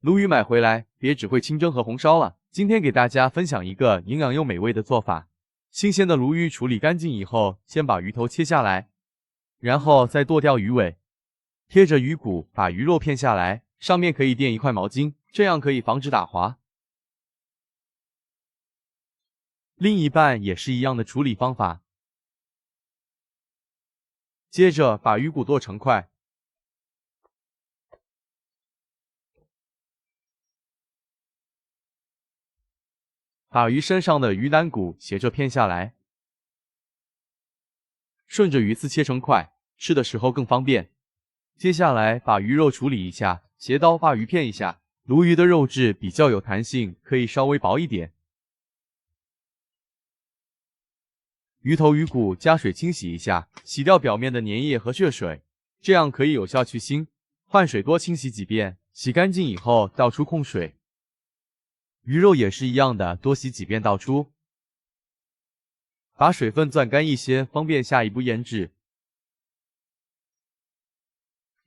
鲈鱼买回来别只会清蒸和红烧了，今天给大家分享一个营养又美味的做法。新鲜的鲈鱼处理干净以后，先把鱼头切下来，然后再剁掉鱼尾，贴着鱼骨把鱼肉片下来，上面可以垫一块毛巾，这样可以防止打滑。另一半也是一样的处理方法。接着把鱼骨剁成块，把鱼身上的鱼胆骨斜着片下来，顺着鱼刺切成块，吃的时候更方便。接下来把鱼肉处理一下，斜刀把鱼片一下。鲈鱼的肉质比较有弹性，可以稍微薄一点。鱼头鱼骨加水清洗一下，洗掉表面的粘液和血水，这样可以有效去腥。换水多清洗几遍，洗干净以后倒出控水。鱼肉也是一样的，多洗几遍倒出，把水分攥干一些，方便下一步腌制。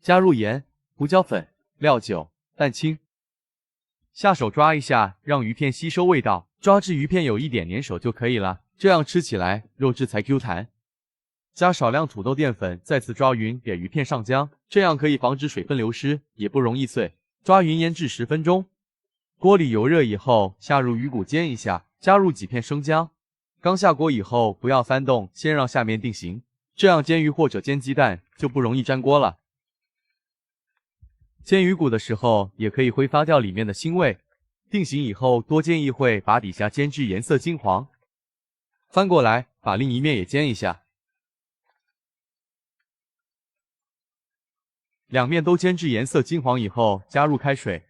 加入盐、胡椒粉、料酒、蛋清，下手抓一下，让鱼片吸收味道，抓至鱼片有一点粘手就可以了。这样吃起来肉质才 Q 弹。加少量土豆淀粉，再次抓匀，给鱼片上浆，这样可以防止水分流失，也不容易碎。抓匀腌制10分钟。锅里油热以后，下入鱼骨煎一下，加入几片生姜。刚下锅以后不要翻动，先让下面定型，这样煎鱼或者煎鸡蛋就不容易粘锅了。煎鱼骨的时候也可以挥发掉里面的腥味。定型以后多煎一会，把底下煎至颜色金黄。翻过来，把另一面也煎一下，两面都煎至颜色金黄以后，加入开水，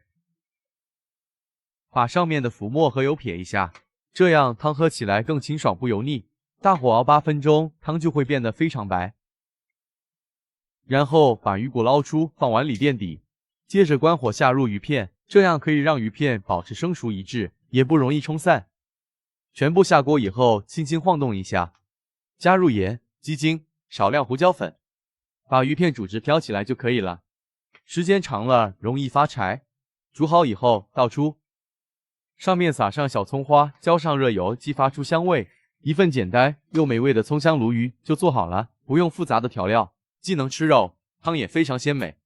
把上面的浮沫和油撇一下，这样汤喝起来更清爽不油腻。大火熬8分钟，汤就会变得非常白。然后把鱼骨捞出，放碗里垫底，接着关火下入鱼片，这样可以让鱼片保持生熟一致，也不容易冲散。全部下锅以后，轻轻晃动一下，加入盐、鸡精、少量胡椒粉，把鱼片煮至飘起来就可以了。时间长了容易发柴。煮好以后倒出，上面撒上小葱花，浇上热油，激发出香味。一份简单又美味的葱香鲈鱼就做好了，不用复杂的调料，既能吃肉，汤也非常鲜美。